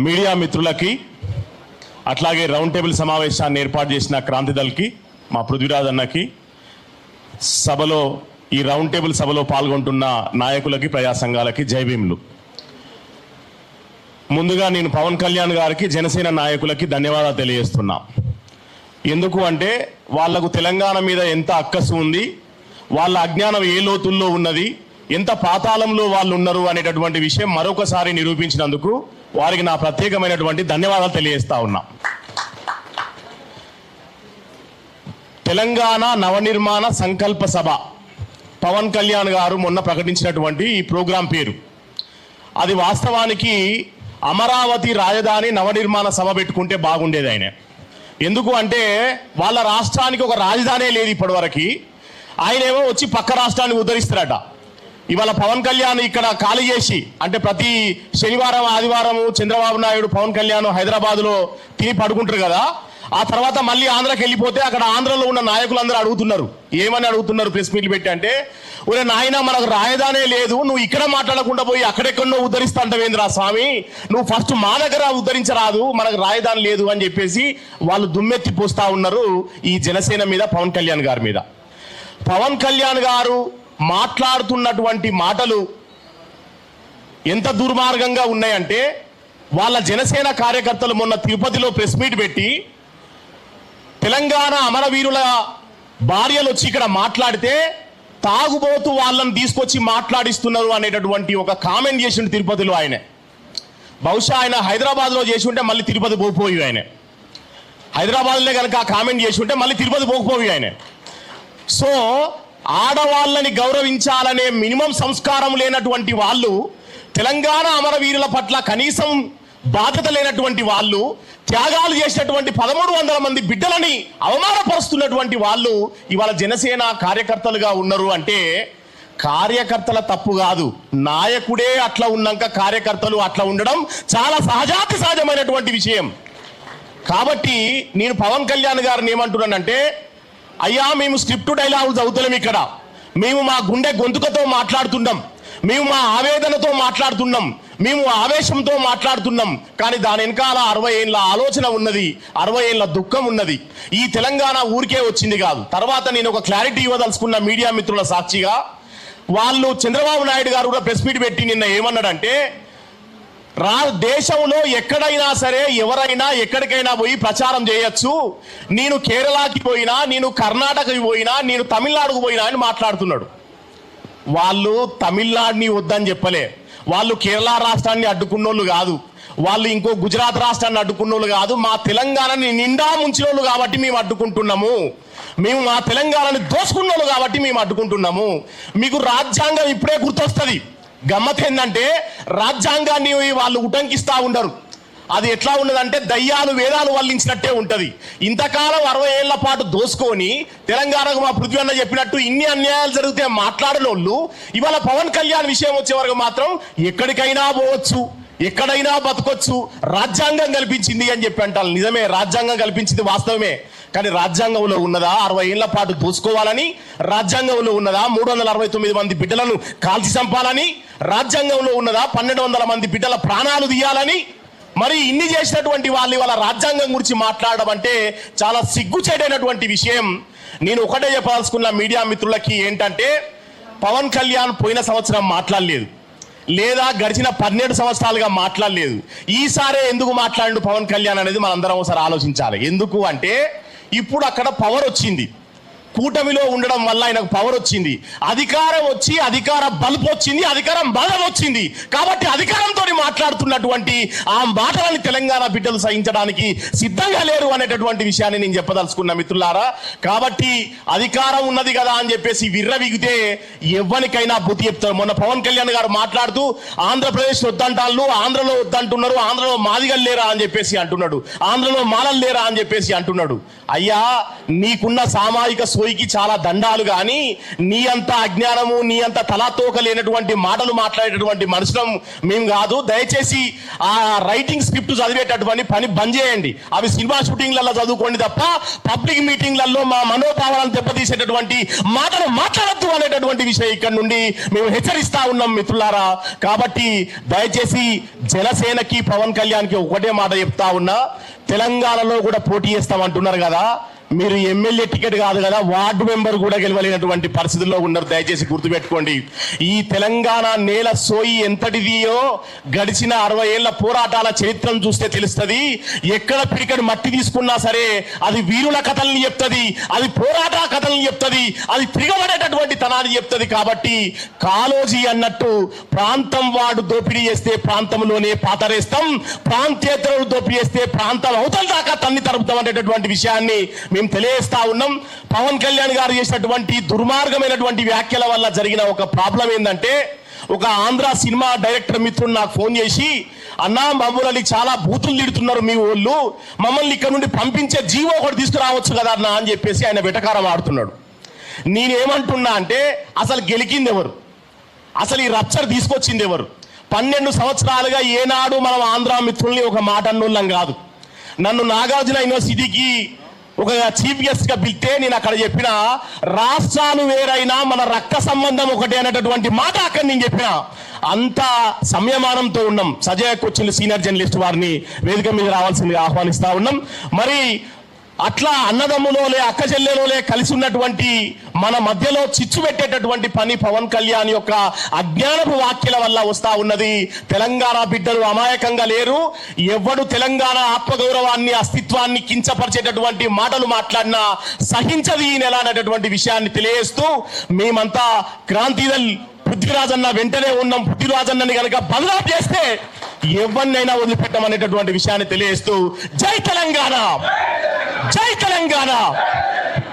Media మిత్రులకి అట్లాగే round table సమావేశాన్ని ఏర్పాటు చేసిన క్రాంతిదల్కి మా పృథ్వీరాజ్ అన్నకి సభలో ఈ రౌండ్ టేబుల్ సభలో పాల్గొంటున్న నాయకులకి ప్రజా సంఘాలకి జై భీములు. ముందుగా నేను పవన్ కళ్యాణ్ గారికి జనసేన నాయకులకి ధన్యవాదాలు తెలియజేస్తున్నా. ఎందుకు అంటే వాళ్లకు తెలంగాణ మీద ఎంత అక్కసు ఉంది, వాళ్ళ అజ్ఞానం ఏ లోతుల్లో ఉన్నది, ఎంత పాతాళంలో వాళ్ళు ఉన్నారు అనేటటువంటి విషయం మరొకసారి నిరూపించినందుకు వారికి నా ప్రత్యేకమైనటువంటి ధన్యవాదాలు తెలియజేస్తా ఉన్నా. తెలంగాణ నవనిర్మాణ సంకల్ప సభ పవన్ కళ్యాణ్ గారు మొన్న ప్రకటించినటువంటి ఈ ప్రోగ్రాం పేరు, అది వాస్తవానికి అమరావతి రాజధాని నవనిర్మాణ సభ పెట్టుకుంటే బాగుండేది. ఎందుకు అంటే వాళ్ళ రాష్ట్రానికి ఒక రాజధానే లేదు ఇప్పటివరకు. ఆయనేమో వచ్చి పక్క రాష్ట్రాన్ని ఉద్ధరిస్తారట. ఇవాళ పవన్ కళ్యాణ్ ఇక్కడ ఖాళీ చేసి, అంటే ప్రతి శనివారం ఆదివారం చంద్రబాబు నాయుడు పవన్ కళ్యాణ్ హైదరాబాద్లో తిని పడుకుంటారు కదా, ఆ తర్వాత మళ్ళీ ఆంధ్రాకి వెళ్ళిపోతే అక్కడ ఆంధ్రలో ఉన్న నాయకులందరూ అడుగుతున్నారు, ఏమని అడుగుతున్నారు ప్రెస్ మీట్లు పెట్టి అంటే, ఒరే నాయన మనకు రాజధానే లేదు, నువ్వు ఇక్కడ మాట్లాడకుండా పోయి అక్కడెక్కడో ఉద్ధరిస్తాంటవేంద్రా స్వామి, నువ్వు ఫస్ట్ మా దగ్గర ఉద్ధరించరాదు, మనకు రాజధాని లేదు అని చెప్పేసి వాళ్ళు దుమ్మెత్తి పోస్తా ఉన్నారు ఈ జనసేన మీద, పవన్ కళ్యాణ్ గారి మీద. పవన్ కళ్యాణ్ గారు మాట్లాడుతున్నటువంటి మాటలు ఎంత దుర్మార్గంగా ఉన్నాయంటే, వాళ్ళ జనసేన కార్యకర్తలు మొన్న తిరుపతిలో ప్రెస్ మీట్ పెట్టి తెలంగాణ అమరవీరుల భార్యలు వచ్చి ఇక్కడ మాట్లాడితే తాగుబోతూ వాళ్ళని తీసుకొచ్చి మాట్లాడిస్తున్నారు అనేటటువంటి ఒక కామెంట్ చేసిండు తిరుపతిలో. ఆయన బహుశా ఆయన హైదరాబాద్లో చేసి ఉంటే మళ్ళీ తిరుపతి పోకపోయి, ఆయన హైదరాబాద్లో కనుక ఆ కామెంట్ చేసి ఉంటే మళ్ళీ తిరుపతి పోకపోయి ఆయన. సో ఆడవాళ్ళని గౌరవించాలనే మినిమం సంస్కారం లేనటువంటి వాళ్ళు, తెలంగాణ అమరవీరుల పట్ల కనీసం బాధ్యత లేనటువంటి వాళ్ళు, త్యాగాలు చేసినటువంటి 1300 మంది బిడ్డలని అవమానపరుస్తున్నటువంటి వాళ్ళు ఇవాళ జనసేన కార్యకర్తలుగా ఉన్నారు అంటే కార్యకర్తల తప్పు కాదు, నాయకుడే అట్లా ఉన్నాక కార్యకర్తలు అట్లా ఉండడం చాలా సహజాతి సహజమైనటువంటి విషయం. కాబట్టి నేను పవన్ కళ్యాణ్ గారిని ఏమంటున్నానంటే, అయ్యా మేము స్క్రిప్ట్ డైలాగులు చదువుతలేం, ఇక్కడ మేము మా గుండె గొంతుకతో మాట్లాడుతున్నాం, మేము మా ఆవేదనతో మాట్లాడుతున్నాం, మేము ఆవేశంతో మాట్లాడుతున్నాం. కానీ దాని వెనకాల 60 ఏళ్ళ ఆలోచన ఉన్నది, 60 ఏళ్ళ దుఃఖం ఉన్నది. ఈ తెలంగాణ ఊరికే వచ్చింది కాదు. తర్వాత నేను ఒక క్లారిటీ ఇవ్వదలుచుకున్న మీడియా మిత్రుల సాక్షిగా, వాళ్ళు చంద్రబాబు నాయుడు గారు కూడా ప్రెస్ మీట్ పెట్టి నిన్న ఏమన్నాడంటే, దేశంలో ఎక్కడైనా సరే ఎవరైనా ఎక్కడికైనా పోయి ప్రచారం చేయొచ్చు, నేను కేరళకి పోయినా, నేను కర్ణాటకకి పోయినా, నేను తమిళనాడుకు పోయినా అని మాట్లాడుతున్నాడు. వాళ్ళు తమిళనాడుని వద్దని చెప్పలే, వాళ్ళు కేరళ రాష్ట్రాన్ని అడ్డుకున్నోళ్ళు కాదు, వాళ్ళు ఇంకో గుజరాత్ రాష్ట్రాన్ని అడ్డుకున్నోళ్ళు కాదు, మా తెలంగాణని నిండా ముంచినోళ్ళు కాబట్టి మేము అడ్డుకుంటున్నాము, మేము మా తెలంగాణని దోసుకున్నోళ్ళు కాబట్టి మేము అడ్డుకుంటున్నాము. మీకు రాజ్యాంగం ఇప్పుడే గుర్తొస్తుంది. గమ్మత్ ఏంటంటే రాజ్యాంగాన్ని వాళ్ళు ఉటంకిస్తూ ఉండరు. అది ఎట్లా ఉన్నదంటే దయ్యాలు వేదాలు వల్లించినట్టే ఉంటుంది. ఇంతకాలం 60 ఏళ్ల పాటు దోసుకొని తెలంగాణకు మా పృథ్వీ అన్న చెప్పినట్టు ఇన్ని అన్యాయాలు జరిగితే మాట్లాడనోళ్ళు ఇవాళ పవన్ కళ్యాణ్ విషయం వచ్చే వరకు మాత్రం ఎక్కడికైనా పోవచ్చు, ఎక్కడైనా బతకొచ్చు, రాజ్యాంగం కల్పించింది అని చెప్పి అంటారు. నిజమే, రాజ్యాంగం కల్పించింది వాస్తవమే. కానీ రాజ్యాంగంలో ఉన్నదా 60 ఏళ్ల పాటు దోసుకోవాలని? రాజ్యాంగంలో ఉన్నదా 369 మంది బిడ్డలను కాల్చి చంపాలని? రాజ్యాంగంలో ఉన్నదా 1200 మంది బిడ్డల ప్రాణాలు తీయాలని? మరి ఇన్ని చేసినటువంటి వాళ్ళు ఇవాళ రాజ్యాంగం గురించి మాట్లాడడం అంటే చాలా సిగ్గుచేటైనటువంటి విషయం. నేను ఒకటే చెప్పదలుచుకున్న మీడియా మిత్రులకి ఏంటంటే, పవన్ కళ్యాణ్ పోయిన సంవత్సరం మాట్లాడలేదు, లేదా గడిచిన 12 సంవత్సరాలుగా మాట్లాడలేదు. ఈసారే ఎందుకు మాట్లాడు పవన్ కళ్యాణ్ అనేది మనందరం ఒకసారి ఆలోచించాలి. ఎందుకు అంటే ఇప్పుడు అక్కడ పవర్ వచ్చింది, కూటమిలో ఉండడం వల్ల ఆయనకు పవర్ వచ్చింది, అధికారం వచ్చి అధికార బల్బు వచ్చింది, అధికారం బలం వచ్చింది. కాబట్టి అధికారంతో మాట్లాడుతున్నటువంటి ఆ మాటలని తెలంగాణ బిడ్డలు సహించడానికి సిద్ధంగా లేరు అనేటటువంటి విషయాన్ని నేను చెప్పదలుచుకున్న మిత్రులారా. కాబట్టి అధికారం ఉన్నది కదా అని చెప్పేసి విర్రవిగితే ఎవ్వరికైనా బుద్ధి చెప్తారు. మొన్న పవన్ కళ్యాణ్ గారు మాట్లాడుతూ ఆంధ్రప్రదేశ్ వద్దంటాళ్ళు, ఆంధ్రలో వద్దంటున్నారు, ఆంధ్రలో మాదిగలు లేరా అని చెప్పేసి అంటున్నాడు, ఆంధ్రలో మాలలు లేరా అని చెప్పేసి అంటున్నాడు. అయ్యా, నీకున్న సామాజిక సోయికి చాలా దండాలు, కానీ నీ అంత అజ్ఞానము, నీ అంత తలాతోక లేనటువంటి మాటలు మాట్లాడేటటువంటి మనుషులం మేము కాదు. దయచేసి ఆ రైటింగ్ స్క్రిప్ట్ చదివేటటువంటి పని బంద్ చేయండి. అవి సినిమా షూటింగ్లలో చదువుకోండి తప్ప పబ్లిక్ మీటింగ్లలో మా మనోభావాలను దెబ్బతీసేటటువంటి మాటలు మాట్లాడద్దు అనేటటువంటి విషయం ఇక్కడ నుండి మేము హెచ్చరిస్తా ఉన్నాం మిత్రులారా. కాబట్టి దయచేసి జనసేనకి పవన్ కళ్యాణ్కి ఒకటే మాట చెప్తా ఉన్నా, తెలంగాణలో కూడా పోటీ చేస్తామంటున్నారు కదా, మీరు ఎమ్మెల్యే టికెట్ కాదు కదా, వార్డు మెంబర్ కూడా గెలవలేనటువంటి పరిస్థితుల్లో ఉన్నారు. దయచేసి గుర్తుపెట్టుకోండి. ఈ తెలంగాణ నేల సోయి ఎంతటిదియో గడిచిన 60 ఏళ్ల పోరాటాల చరిత్రను చూస్తే తెలుస్తుంది. ఎక్కడ పిడికడి మట్టి తీసుకున్నా సరే అది వీరుల కథల్ని చెప్తుంది, అది పోరాట కథల్ని చెప్తుంది, అది తిరగబడేటటువంటి తనాన్ని చెప్తుంది. కాబట్టి కాలోజీ అన్నట్టు ప్రాంతం వాడు దోపిడీ చేస్తే ప్రాంతంలోనే పాతరేస్తాం, ప్రాంతేతరులు దోపిడీ చేస్తే ప్రాంతం అవతల దాకా తన్ని తరుపుతాం అనేటటువంటి విషయాన్ని మేము తెలియజేస్తా ఉన్నాం. పవన్ కళ్యాణ్ గారు చేసినటువంటి దుర్మార్గమైనటువంటి వ్యాఖ్యల వల్ల జరిగిన ఒక ప్రాబ్లం ఏంటంటే, ఒక ఆంధ్ర సినిమా డైరెక్టర్ మిత్రుడు నాకు ఫోన్ చేసి, అన్నా మమ్మల్ని చాలా బూతులు తిడుతున్నారు మీ వాళ్ళు, మమ్మల్ని ఇక్కడ నుండి పంపించే జీవో ఒకటి తీసుకురావచ్చు కదా అన్న అని చెప్పేసి ఆయన వెటకారం ఆడుతున్నాడు. నేనేమంటున్నా అంటే, అసలు గెలికింది ఎవరు, అసలు ఈ రప్చర్ తీసుకొచ్చింది ఎవరు? 12 సంవత్సరాలుగా ఏనాడు మనం ఆంధ్ర మిత్రుల్ని ఒక మాట అన్నోళ్ళం కాదు. నన్ను నాగార్జున యూనివర్సిటీకి ఒక చీఫ్ గెస్ట్ గా పిలిస్తే నేను అక్కడ చెప్పిన, రాష్ట్రాలు వేరైనా మన రక్త సంబంధం ఒకటే అనేటటువంటి మాట అక్కడ నేను చెప్పిన. అంత సంయమానంతో ఉన్నాం. సజయ్ కొచ్చిన్ సీనియర్ జర్నలిస్ట్ వారిని వేదిక మీద రావాల్సిందిగా ఆహ్వానిస్తా ఉన్నాం. మరి అట్లా అన్నదమ్ములోలే అక్క చెల్లెలోలే కలిసి ఉన్నటువంటి మన మధ్యలో చిచ్చు పెట్టేటటువంటి పని పవన్ కళ్యాణ్ యొక్క అజ్ఞానపు వ్యాఖ్యల వల్ల వస్తా ఉన్నది. తెలంగాణ బిడ్డలు అమాయకంగా లేరు. ఎవడు తెలంగాణ ఆత్మగౌరవాన్ని, అస్తిత్వాన్ని కించపరిచేటటువంటి మాటలు మాట్లాడినా సహించది ఈ నెల అనేటటువంటి విషయాన్ని తెలియజేస్తూ, మేమంతా క్రాంతిదల్ పృథ్వీరాజన్న వెంటనే ఉన్నాం. పృథ్వీరాజన్నని కనుక బదలాం చేస్తే ఎవరినైనా వదిలిపెట్టమనేటటువంటి విషయాన్ని తెలియజేస్తూ, జై తెలంగాణ, జై తెలంగాణ.